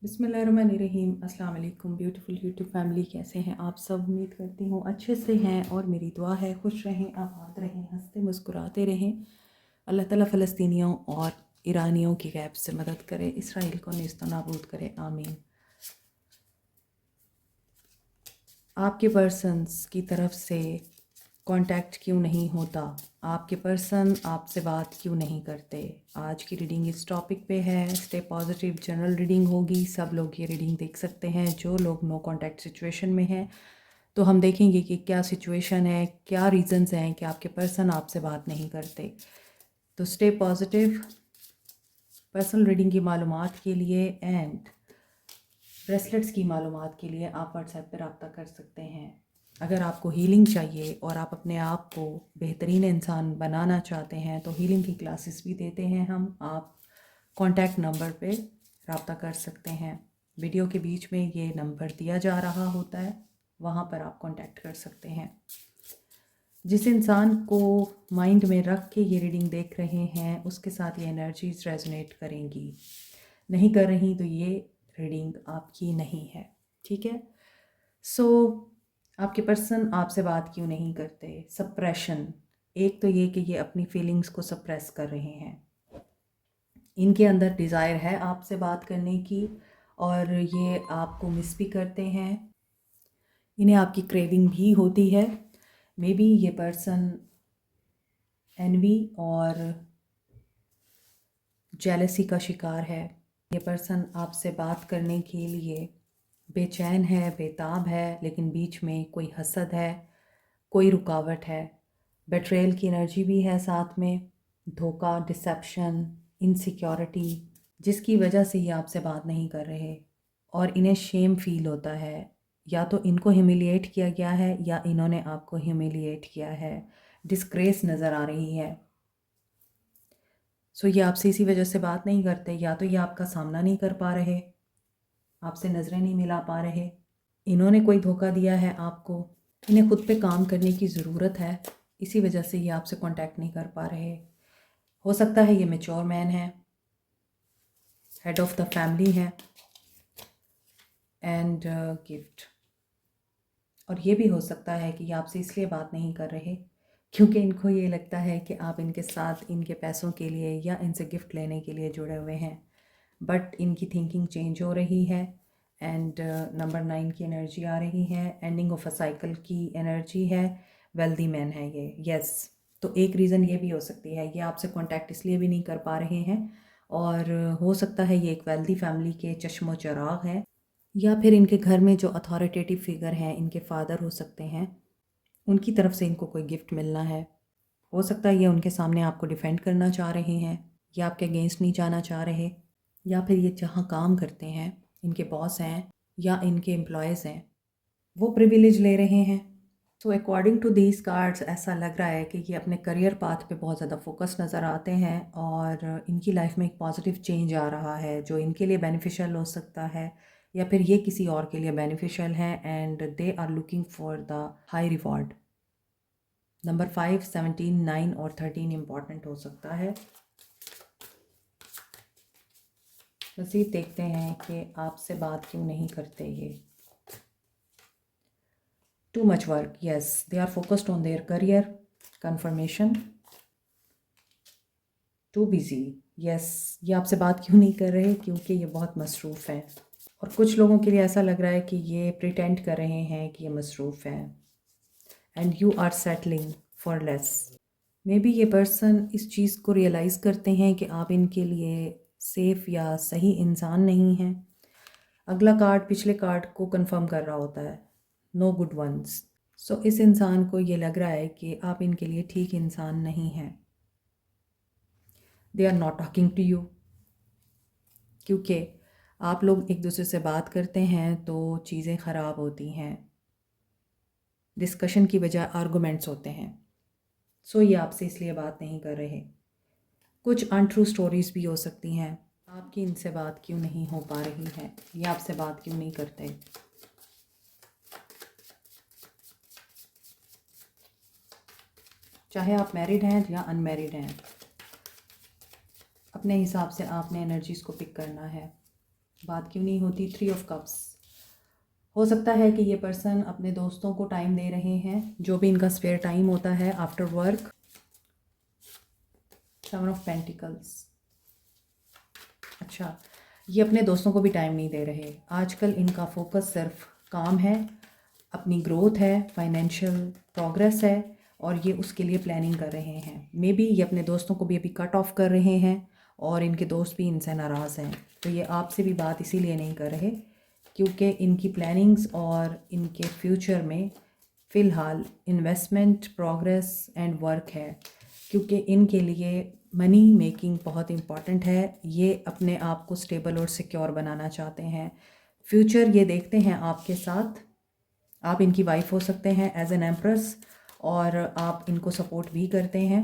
बिस्मिल्लाहिर्रहमानिर्रहीम। अस्सलाम वालेकुम ब्यूटीफुल यूट्यूब फैमिली, कैसे हैं आप सब? उम्मीद करती हूँ अच्छे से हैं और मेरी दुआ है खुश रहें, आबाद रहें, हंसते मुस्कुराते रहें। अल्लाह ताला फ़लस्तीनियों और ईरानियों की गैब से मदद करे, इसराइल को नेस्त नाबूद करे, आमीन। आपके पर्सन्स की तरफ से कांटेक्ट क्यों नहीं होता? आपके पर्सन आपसे बात क्यों नहीं करते? आज की रीडिंग इस टॉपिक पे है। स्टे पॉजिटिव जनरल रीडिंग होगी, सब लोग ये रीडिंग देख सकते हैं। जो लोग नो कांटेक्ट सिचुएशन में हैं तो हम देखेंगे कि क्या सिचुएशन है, क्या रीज़न्स हैं कि आपके पर्सन आपसे बात नहीं करते। तो स्टे पॉजिटिव। पर्सनल रीडिंग की मालूमात के लिए एंड ब्रेसलेट्स की मालूमात के लिए आप व्हाट्सएप पर रब्ता कर सकते हैं। अगर आपको हीलिंग चाहिए और आप अपने आप को बेहतरीन इंसान बनाना चाहते हैं तो हीलिंग की क्लासेस भी देते हैं हम। आप कॉन्टैक्ट नंबर पे रब्ता कर सकते हैं। वीडियो के बीच में ये नंबर दिया जा रहा होता है, वहाँ पर आप कॉन्टैक्ट कर सकते हैं। जिस इंसान को माइंड में रख के ये रीडिंग देख रहे हैं उसके साथ ये एनर्जीज रेजोनेट करेंगी। नहीं कर रही तो ये रीडिंग आपकी नहीं है, ठीक है? सो आपके पर्सन आपसे बात क्यों नहीं करते? सप्रेशन। एक तो ये कि ये अपनी फीलिंग्स को सप्रेस कर रहे हैं। इनके अंदर डिज़ायर है आपसे बात करने की और ये आपको मिस भी करते हैं। इन्हें आपकी क्रेविंग भी होती है। मे बी ये पर्सन एनवी और जेलसी का शिकार है। ये पर्सन आपसे बात करने के लिए बेचैन है, बेताब है, लेकिन बीच में कोई हसद है, कोई रुकावट है। बेट्रेयल की एनर्जी भी है साथ में, धोखा, डिसेप्शन, इनसिक्योरिटी, जिसकी वजह से ये आपसे बात नहीं कर रहे और इन्हें शेम फील होता है। या तो इनको ह्यूमिलिएट किया गया है या इन्होंने आपको ह्यूमिलिएट किया है। डिस्ग्रेस नज़र आ रही है। सो ये आपसे इसी वजह से बात नहीं करते। या तो ये आपका सामना नहीं कर पा रहे, आपसे नज़रें नहीं मिला पा रहे, इन्होंने कोई धोखा दिया है आपको, इन्हें खुद पे काम करने की ज़रूरत है, इसी वजह से ये आपसे कांटेक्ट नहीं कर पा रहे। हो सकता है ये मैच्योर मैन है, हेड ऑफ़ द फैमिली है एंड गिफ्ट। और ये भी हो सकता है कि ये आपसे इसलिए बात नहीं कर रहे क्योंकि इनको ये लगता है कि आप इनके साथ इनके पैसों के लिए या इनसे गिफ्ट लेने के लिए जुड़े हुए हैं। बट इनकी थिंकिंग चेंज हो रही है एंड नंबर 9 की एनर्जी आ रही है। एंडिंग ऑफ अ साइकिल की एनर्जी है। वेल्दी मैन है ये, यस। तो एक रीज़न ये भी हो सकती है ये आपसे कांटेक्ट इसलिए भी नहीं कर पा रहे हैं और हो सकता है ये एक वेल्दी फैमिली के चश्मो चराग है या फिर इनके घर में जो अथॉरिटेटिव फिगर हैं, इनके फादर हो सकते हैं, उनकी तरफ से इनको कोई गिफ्ट मिलना है। हो सकता है ये उनके सामने आपको डिफेंड करना चाह रहे हैं या आपके अगेंस्ट नहीं जाना चाह रहे, या फिर ये जहाँ काम करते हैं, इनके बॉस हैं या इनके एम्प्लॉयज़ हैं, वो प्रिविलेज ले रहे हैं। तो अकॉर्डिंग टू दीज कार्ड्स ऐसा लग रहा है कि ये अपने करियर पाथ पे बहुत ज़्यादा फोकस नज़र आते हैं और इनकी लाइफ में एक पॉजिटिव चेंज आ रहा है जो इनके लिए बेनिफिशियल हो सकता है या फिर ये किसी और के लिए बेनिफिशियल है and they are looking for the high reward. Number 5, 17, 9 और 13 इम्पॉर्टेंट हो सकता है। मज़ीद देखते हैं कि आपसे बात क्यों नहीं करते ये। Too much work, yes, they are focused on their career. Confirmation, too busy, yes, ये आपसे बात क्यों नहीं कर रहे क्योंकि ये बहुत मसरूफ़ हैं। और कुछ लोगों के लिए ऐसा लग रहा है कि ये प्रिटेंड कर रहे हैं कि ये मसरूफ़ हैं and you are settling for less. May be ये पर्सन इस चीज़ को रियलाइज़ करते हैं कि आप इनके लिए सेफ़ या सही इंसान नहीं हैं। अगला कार्ड पिछले कार्ड को कंफर्म कर रहा होता है, नो गुड वंस। सो इस इंसान को ये लग रहा है कि आप इनके लिए ठीक इंसान नहीं हैं। They are not talking to you क्योंकि आप लोग एक दूसरे से बात करते हैं तो चीज़ें ख़राब होती हैं, डिस्कशन की बजाय आर्गूमेंट्स होते हैं। सो ये आपसे इसलिए बात नहीं कर रहे। कुछ अनट्रू स्टोरीज़ भी हो सकती हैं। आपकी इनसे बात क्यों नहीं हो पा रही है, ये आपसे बात क्यों नहीं करते। चाहे आप मैरिड हैं या अनमैरिड हैं, अपने हिसाब से आपने एनर्जीज़ को पिक करना है। बात क्यों नहीं होती? 3 ऑफ कप्स। हो सकता है कि ये पर्सन अपने दोस्तों को टाइम दे रहे हैं, जो भी इनका स्पेयर टाइम होता है आफ्टर वर्क। 7 of pentacles. अच्छा, ये अपने दोस्तों को भी टाइम नहीं दे रहे। आजकल इनका फोकस सिर्फ काम है, अपनी ग्रोथ है, फाइनेंशियल प्रोग्रेस है, और ये उसके लिए प्लानिंग कर रहे हैं। मे बी ये अपने दोस्तों को भी अभी कट ऑफ कर रहे हैं और इनके दोस्त भी इनसे नाराज़ हैं। तो ये आपसे भी बात इसीलिए नहीं कर रहे क्योंकि इनकी प्लानिंग्स और इनके फ्यूचर में फ़िलहाल इन्वेस्टमेंट, प्रोग्रेस एंड वर्क है, क्योंकि इनके लिए मनी मेकिंग बहुत इम्पॉर्टेंट है। ये अपने आप को स्टेबल और सिक्योर बनाना चाहते हैं। फ्यूचर ये देखते हैं आपके साथ। आप इनकी वाइफ हो सकते हैं एज एन एम्प्रेस, और आप इनको सपोर्ट भी करते हैं।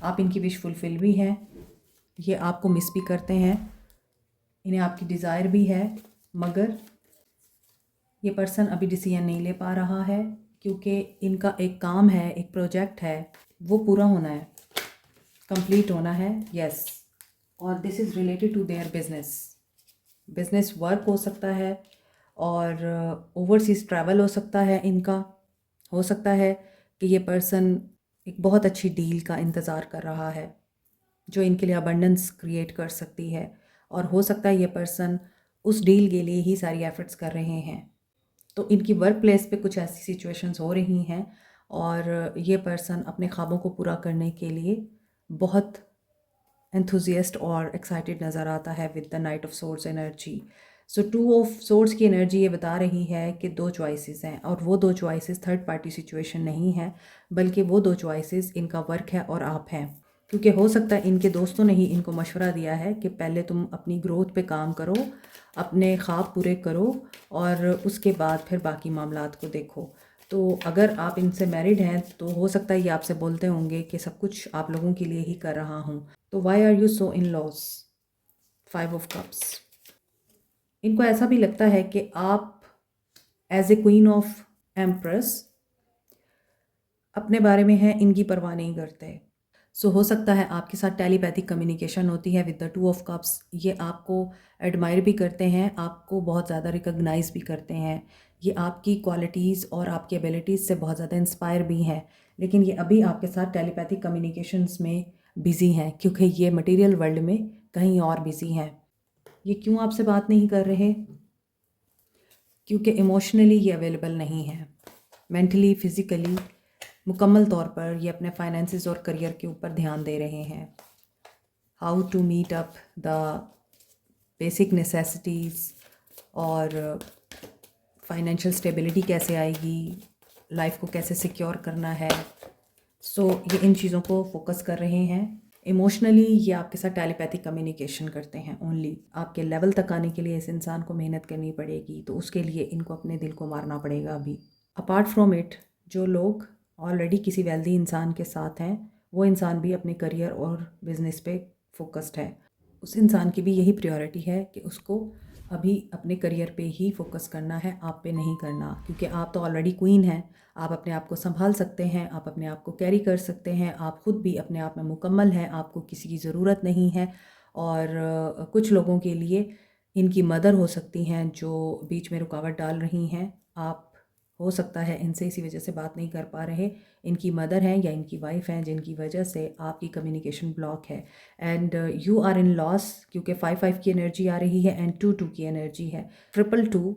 आप इनकी विश फुलफिल भी हैं। ये आपको मिस भी करते हैं, इन्हें आपकी डिज़ायर भी है, मगर ये पर्सन अभी डिसीजन नहीं ले पा रहा है क्योंकि इनका एक काम है, एक प्रोजेक्ट है, वो पूरा होना है, कंप्लीट होना है। यस, और this is related to their business work हो सकता है, और ओवरसीज़ ट्रैवल हो सकता है इनका। हो सकता है कि ये पर्सन एक बहुत अच्छी डील का इंतज़ार कर रहा है जो इनके लिए अबंडेंस क्रिएट कर सकती है, और हो सकता है ये पर्सन उस डील के लिए ही सारी एफर्ट्स कर रहे हैं। तो इनकी वर्क प्लेस पे कुछ ऐसी सिचुएशंस हो रही हैं, और ये पर्सन अपने ख्वाबों को पूरा करने के लिए बहुत एंथुजियास्ट और एक्साइटेड नज़र आता है with the night of swords energy. So 2 of swords की एनर्जी ये बता रही है कि 2 चॉइसेस हैं, और वो 2 चॉइसेस थर्ड पार्टी सिचुएशन नहीं है, बल्कि वो 2 चॉइसेस इनका वर्क है और आप हैं। क्योंकि हो सकता है इनके दोस्तों ने ही इनको मशवरा दिया है कि पहले तुम अपनी ग्रोथ पे काम करो, अपने ख्वाब पूरे करो, और उसके बाद फिर बाकी मामलात को देखो। तो अगर आप इनसे मैरिड हैं तो हो सकता है ये आपसे बोलते होंगे कि सब कुछ आप लोगों के लिए ही कर रहा हूँ। तो why are you so in loss? 5 of cups. इनको ऐसा भी लगता है कि आप as a queen of empress अपने बारे में हैं, इनकी परवाह नहीं करते। सो हो सकता है आपके साथ टेलीपैथिक कम्युनिकेशन होती है विद द 2 ऑफ कप्स। ये आपको एडमायर भी करते हैं, आपको बहुत ज़्यादा रिकॉग्नाइज भी करते हैं। ये आपकी क्वालिटीज़ और आपकी एबिलिटीज़ से बहुत ज़्यादा इंस्पायर भी हैं, लेकिन ये अभी आपके साथ टेलीपैथिक कम्युनिकेशंस में बिज़ी हैं क्योंकि ये मटेरियल वर्ल्ड में कहीं और बिज़ी हैं। ये क्यों आपसे बात नहीं कर रहे? क्योंकि इमोशनली ये अवेलेबल नहीं है। मेंटली, फिज़िकली, मुकम्मल तौर पर ये अपने फाइनेंसेस और करियर के ऊपर ध्यान दे रहे हैं। How to meet up the basic necessities, और फाइनेंशियल स्टेबिलिटी कैसे आएगी, लाइफ को कैसे सिक्योर करना है। सो ये इन चीज़ों को फोकस कर रहे हैं। इमोशनली ये आपके साथ टेलीपैथिक कम्युनिकेशन करते हैं ओनली। आपके लेवल तक आने के लिए इस इंसान को मेहनत करनी पड़ेगी, तो उसके लिए इनको अपने दिल को मारना पड़ेगा अभी। अपार्ट फ्रॉम इट, जो लोग ऑलरेडी किसी वेल्दी इंसान के साथ हैं, वो इंसान भी अपने करियर और बिजनेस पे फोकस्ड है। उस इंसान की भी यही प्रायोरिटी है कि उसको अभी अपने करियर पे ही फोकस करना है, आप पे नहीं करना, क्योंकि आप तो ऑलरेडी क्वीन हैं। आप अपने आप को संभाल सकते हैं, आप अपने आप को कैरी कर सकते हैं, आप खुद भी अपने आप में मुकम्मल हैं, आपको किसी की ज़रूरत नहीं है। और कुछ लोगों के लिए इनकी मदर हो सकती हैं जो बीच में रुकावट डाल रही हैं। आप हो सकता है इनसे इसी वजह से बात नहीं कर पा रहे। इनकी मदर हैं या इनकी वाइफ हैं जिनकी वजह से आपकी कम्युनिकेशन ब्लॉक है, and you are in loss, क्योंकि 5-5 की एनर्जी आ रही है एंड 2-2 की एनर्जी है। 222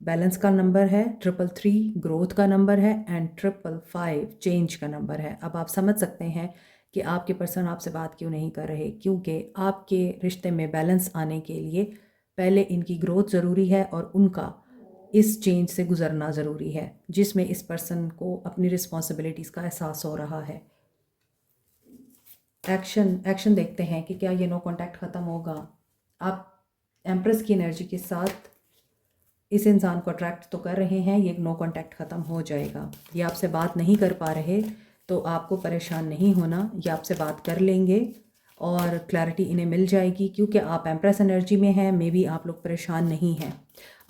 बैलेंस का नंबर है, 333 ग्रोथ का नंबर है, एंड 555 चेंज का नंबर है। अब आप समझ सकते हैं कि आपके पर्सन आपसे बात क्यों नहीं कर रहे, क्योंकि आपके रिश्ते में बैलेंस आने के लिए पहले इनकी ग्रोथ ज़रूरी है और उनका इस चेंज से गुज़रना ज़रूरी है, जिसमें इस पर्सन को अपनी रिस्पॉन्सिबिलिटीज़ का एहसास हो रहा है। एक्शन देखते हैं कि क्या ये नो कॉन्टैक्ट ख़त्म होगा। आप एम्प्रेस की एनर्जी के साथ इस इंसान को अट्रैक्ट तो कर रहे हैं, ये नो कॉन्टैक्ट ख़त्म हो जाएगा। ये आपसे बात नहीं कर पा रहे तो आपको परेशान नहीं होना, ये आपसे बात कर लेंगे और क्लैरिटी इन्हें मिल जाएगी, क्योंकि आप एम्प्रेस एनर्जी में हैं। मे बी आप लोग परेशान नहीं हैं,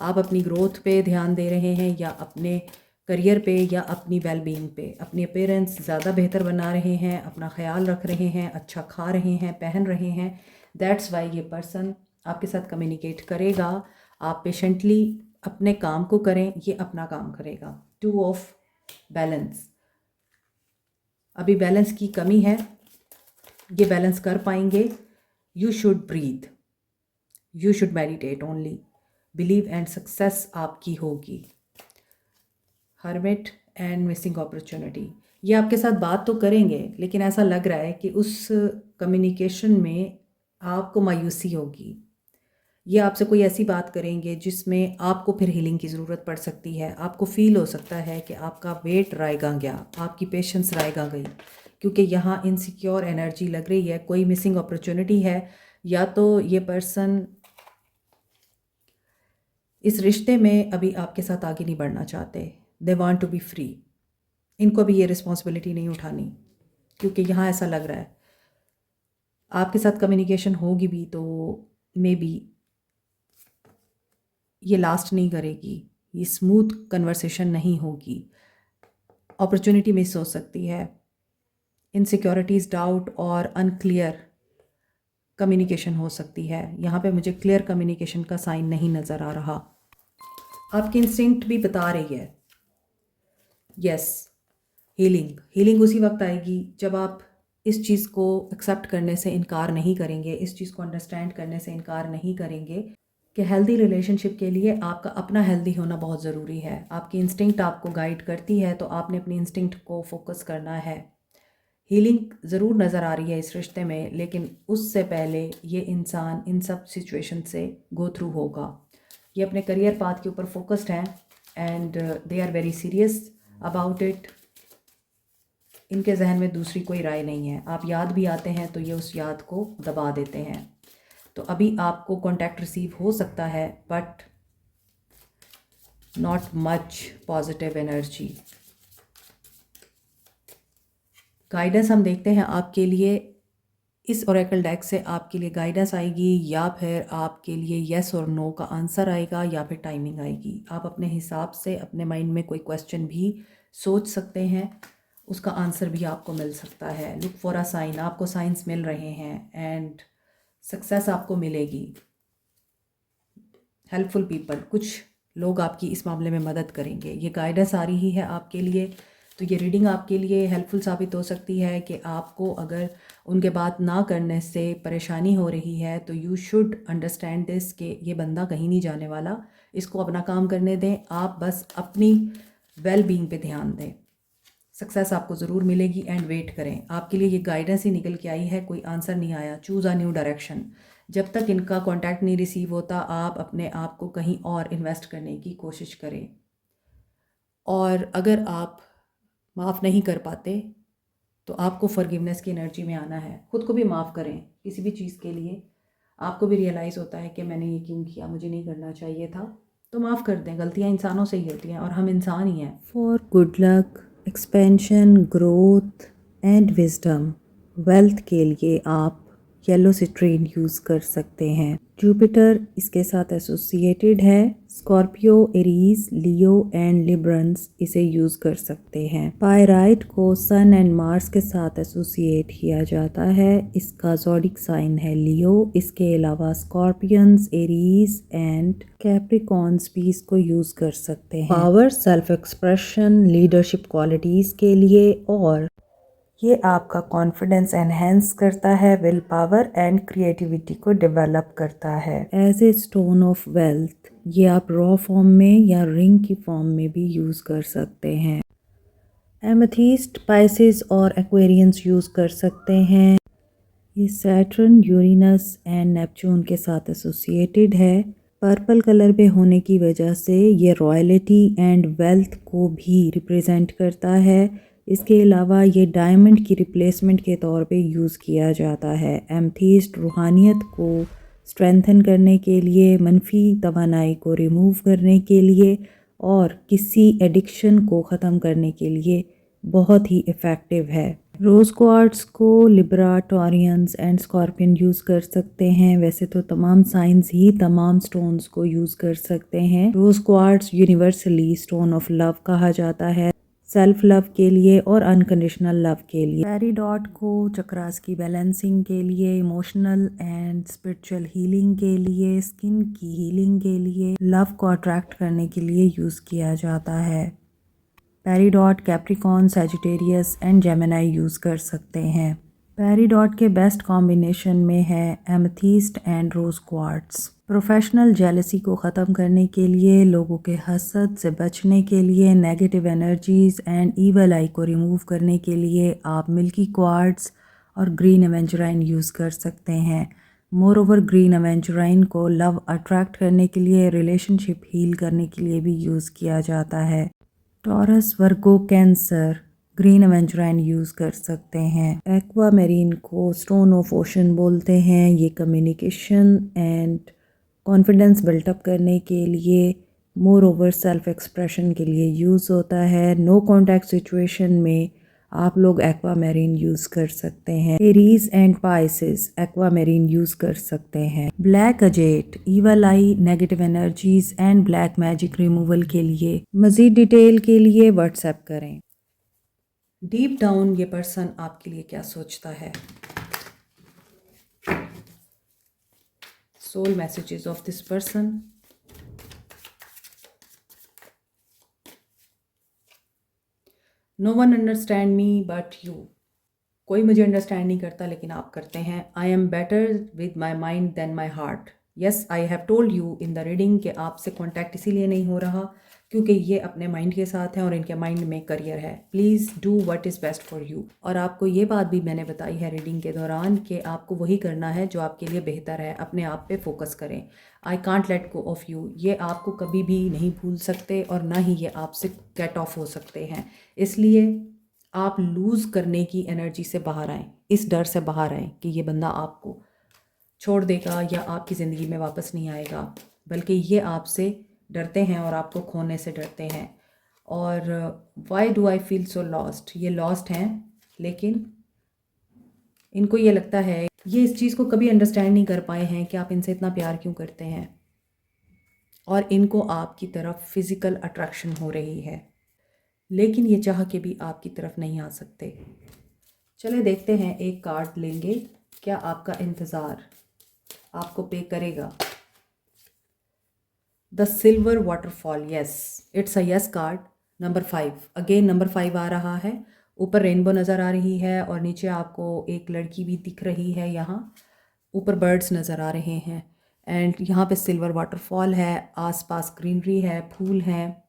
आप अपनी ग्रोथ पे ध्यान दे रहे हैं, या अपने करियर पे, या अपनी वेलबींग पे, अपनी अपीयरेंस ज़्यादा बेहतर बना रहे हैं, अपना ख्याल रख रहे हैं, अच्छा खा रहे हैं, पहन रहे हैं। दैट्स वाई ये पर्सन आपके साथ कम्युनिकेट करेगा। आप पेशेंटली अपने काम को करें, ये अपना काम करेगा। 2 ऑफ बैलेंस, अभी बैलेंस की कमी है, ये बैलेंस कर पाएंगे। You should breathe, you should meditate only, believe and success आपकी होगी। हर्मिट एंड मिसिंग अपॉर्चुनिटी, ये आपके साथ बात तो करेंगे लेकिन ऐसा लग रहा है कि उस कम्युनिकेशन में आपको मायूसी होगी। ये आपसे कोई ऐसी बात करेंगे जिसमें आपको फिर हीलिंग की ज़रूरत पड़ सकती है। आपको फील हो सकता है कि आपका वेट रायगा गया, आपकी पेशेंस रायगा गई, क्योंकि यहाँ इनसिक्योर एनर्जी लग रही है। कोई मिसिंग अपॉर्चुनिटी है, या तो ये पर्सन इस रिश्ते में अभी आपके साथ आगे नहीं बढ़ना चाहते। They want to be free. इनको भी ये रिस्पॉन्सिबिलिटी नहीं उठानी, क्योंकि यहाँ ऐसा लग रहा है आपके साथ कम्युनिकेशन होगी भी तो मे बी ये लास्ट नहीं करेगी, ये स्मूथ कन्वर्सेशन नहीं होगी, अपॉर्चुनिटी मिस हो सकती है। इनसिक्योरिटीज़, डाउट और अनक्लियर कम्युनिकेशन हो सकती है। यहाँ पे मुझे क्लियर कम्युनिकेशन का साइन नहीं नज़र आ रहा। आपकी इंस्टिंक्ट भी बता रही है यस, हीलिंग उसी वक्त आएगी जब आप इस चीज़ को एक्सेप्ट करने से इनकार नहीं करेंगे, इस चीज़ को अंडरस्टैंड करने से इनकार नहीं करेंगे कि हेल्दी रिलेशनशिप के लिए आपका अपना हेल्दी होना बहुत ज़रूरी है। आपकी इंस्टिंक्ट आपको गाइड करती है तो आपने अपनी इंस्टिंक्ट को फोकस करना है। हीलिंग ज़रूर नज़र आ रही है इस रिश्ते में, लेकिन उससे पहले ये इंसान इन सब सिचुएशन से गो थ्रू होगा। ये अपने करियर पाथ के ऊपर फोकस्ड हैं and they are very serious about it. इनके जहन में दूसरी कोई राय नहीं है। आप याद भी आते हैं तो ये उस याद को दबा देते हैं। तो अभी आपको कांटेक्ट रिसीव हो सकता है but not much positive energy. Guidance हम देखते हैं आपके लिए इस ओरेकल डेक से, आपके लिए गाइडेंस आएगी या फिर आपके लिए येस और नो का आंसर आएगा या फिर टाइमिंग आएगी। आप अपने हिसाब से अपने माइंड में कोई क्वेश्चन भी सोच सकते हैं, उसका आंसर भी आपको मिल सकता है। लुक फॉर अ साइन, आपको साइंस मिल रहे हैं एंड सक्सेस आपको मिलेगी। हेल्पफुल पीपल, कुछ लोग आपकी इस मामले में मदद करेंगे। ये गाइडेंस आ रही है आपके लिए, तो ये रीडिंग आपके लिए हेल्पफुल साबित हो सकती है कि आपको अगर उनके बात ना करने से परेशानी हो रही है तो यू शुड अंडरस्टैंड दिस कि ये बंदा कहीं नहीं जाने वाला, इसको अपना काम करने दें। आप बस अपनी वेल बीइंग पे ध्यान दें, सक्सेस आपको ज़रूर मिलेगी एंड वेट करें। आपके लिए ये गाइडेंस ही निकल के आई है, कोई आंसर नहीं आया। Choose a new direction. जब तक इनका कांटेक्ट नहीं रिसीव होता आप अपने आप को कहीं और इन्वेस्ट करने की कोशिश करें। और अगर आप माफ़ नहीं कर पाते तो आपको फॉरगिवनेस की एनर्जी में आना है। खुद को भी माफ़ करें किसी भी चीज़ के लिए। आपको भी रियलाइज़ होता है कि मैंने ये क्यों किया, मुझे नहीं करना चाहिए था, तो माफ़ कर दें। गलतियाँ इंसानों से ही होती हैं और हम इंसान ही हैं। For good luck, expansion, growth and wisdom, wealth के लिए आप येलो सिट्रीन यूज़ कर सकते हैं। जुपिटर इसके साथ एसोसिएटेड है। Scorpio, Aries, Leo and Librans इसे यूज़ कर सकते हैं। पायराइट को सन एंड मार्स के साथ एसोसिएट किया जाता है। इसका ज़ोडिक साइन है लियो। इसके अलावा स्कॉर्पियंस, एरीज एंड कैप्रिकॉन्स भी इसको यूज़ कर सकते हैं। Power, self expression, leadership qualities के लिए, और ये आपका कॉन्फिडेंस एनहेंस करता है, विल पावर एंड क्रिएटिविटी को डेवलप करता है। As a stone of wealth, ये आप रॉ फॉर्म में या रिंग की फॉर्म में भी यूज़ कर सकते हैं। एमेथिस्ट, पाइसिस और एक्वेरियंस यूज़ कर सकते हैं। ये सैटर्न, यूरेनस एंड नेपच्यून के साथ एसोसिएटेड है। पर्पल कलर पे होने की वजह से ये रॉयल्टी एंड वेल्थ को भी रिप्रेजेंट करता है। इसके अलावा ये डायमंड की रिप्लेसमेंट के तौर पे यूज़ किया जाता है। एमेथिस्ट रूहानियत को स्ट्रेंथन करने के लिए, मनफी तवानाई को रिमूव करने के लिए और किसी एडिक्शन को ख़त्म करने के लिए बहुत ही इफ़ेक्टिव है। रोज़ क्वार्ट्ज को Libra, Taureans and scorpion use कर सकते हैं। वैसे तो तमाम साइंस ही तमाम स्टोन्स को यूज़ कर सकते हैं। Rose quartz universally stone of love कहा जाता है। सेल्फ लव के लिए और अनकंडीशनल लव के लिए। पेरिडॉट को चक्रास की बैलेंसिंग के लिए, इमोशनल एंड स्पिरिचुअल हीलिंग के लिए, स्किन की हीलिंग के लिए, लव को अट्रैक्ट करने के लिए यूज़ किया जाता है। Peridot Capricorn, Sagittarius and Gemini use कर सकते हैं। पेरिडॉट के बेस्ट कॉम्बिनेशन में है amethyst and rose quartz. Professional jealousy को ख़त्म करने के लिए, लोगों के हसद से बचने के लिए, नेगेटिव एनर्जीज़ एंड ईवल आई को रिमूव करने के लिए आप मिल्की क्वार्ट्स और ग्रीन एवेंचुराइन यूज़ कर सकते हैं। मोर ओवर ग्रीन एवेंचुराइन को लव अट्रैक्ट करने के लिए, रिलेशनशिप हील करने के लिए भी यूज़ किया जाता है। टॉरस, वर्गो, कैंसर ग्रीन एवेंचुराइन यूज़ कर सकते हैं। एक्वा मेरीन को स्टोन ऑफ ओशन बोलते हैं। ये कम्युनिकेशन एंड कॉन्फिडेंस बिल्टअप करने के लिए, मोर ओवर सेल्फ एक्सप्रेशन के लिए यूज़ होता है। नो कॉन्टैक्ट सिचुएशन में आप लोग एक्वा मेरीन यूज़ कर सकते हैं। Aries and Pisces aqua marine use कर सकते हैं। Black अजेट, evil I, negative energies and black magic removal के लिए। मज़ीद डिटेल के लिए व्हाट्सएप करें। डीप डाउन ये पर्सन आपके लिए क्या सोचता है? Soul messages of this person. No one understand me but you. कोई मुझे अंडरस्टैंड नहीं करता लेकिन आप करते हैं। I am better with my mind than my heart. Yes, I have told you in the reading कि आपसे कॉन्टैक्ट इसीलिए नहीं हो रहा क्योंकि ये अपने माइंड के साथ हैं और इनके माइंड में करियर है। Please do what is best for you. और आपको ये बात भी मैंने बताई है रीडिंग के दौरान कि आपको वही करना है जो आपके लिए बेहतर है। अपने आप पे फोकस करें। I can't let go of you, ये आपको कभी भी नहीं भूल सकते और ना ही ये आपसे गेट ऑफ हो सकते हैं। इसलिए आप लूज़ करने की एनर्जी से बाहर आएँ, इस डर से बाहर आएँ कि ये बंदा आपको छोड़ देगा या आपकी ज़िंदगी में वापस नहीं आएगा, बल्कि ये आपसे डरते हैं और आपको खोने से डरते हैं। और why do I feel so lost, ये लॉस्ट हैं लेकिन इनको ये लगता है, ये इस चीज़ को कभी अंडरस्टैंड नहीं कर पाए हैं कि आप इनसे इतना प्यार क्यों करते हैं और इनको आपकी तरफ फिज़िकल अट्रैक्शन हो रही है, लेकिन ये चाह के भी आपकी तरफ नहीं आ सकते। चले देखते हैं, एक कार्ड लेंगे, क्या आपका इंतज़ार आपको पे करेगा। The silver waterfall, yes, it's a yes card. Number 5, again number 5 आ रहा है। ऊपर रेनबो नज़र आ रही है और नीचे आपको एक लड़की भी दिख रही है। यहाँ ऊपर बर्ड्स नज़र आ रहे हैं एंड यहाँ पे सिल्वर वाटरफॉल है, आसपास ग्रीनरी है, फूल हैं,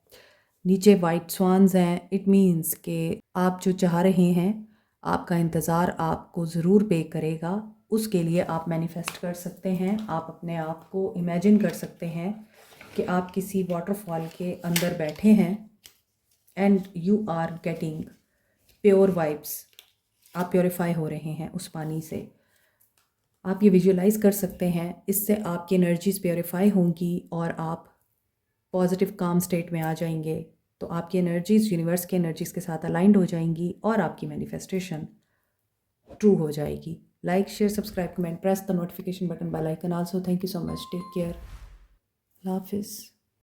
नीचे वाइट स्वान्स हैं। इट मीन्स कि आप जो चाह रहे हैं, आपका इंतज़ार आपको ज़रूर पे करेगा। उसके लिए आप मैनिफेस्ट कर सकते हैं। आप अपने आप को इमेजिन कर सकते हैं कि आप किसी वाटरफॉल के अंदर बैठे हैं and you are getting pure vibes. आप प्योरीफाई हो रहे हैं उस पानी से। आप ये विजुअलाइज कर सकते हैं, इससे आपकी एनर्जीज प्योरीफाई होंगी और आप पॉजिटिव काम स्टेट में आ जाएंगे। तो आपकी एनर्जीज यूनिवर्स के एनर्जीज के साथ अलाइंड हो जाएंगी और आपकी मैनिफेस्टेशन ट्रू हो जाएगी। Like, share, subscribe, comment, press the notification button, bell icon also. Thank you so much, take care, अल्लाह हाफिज़।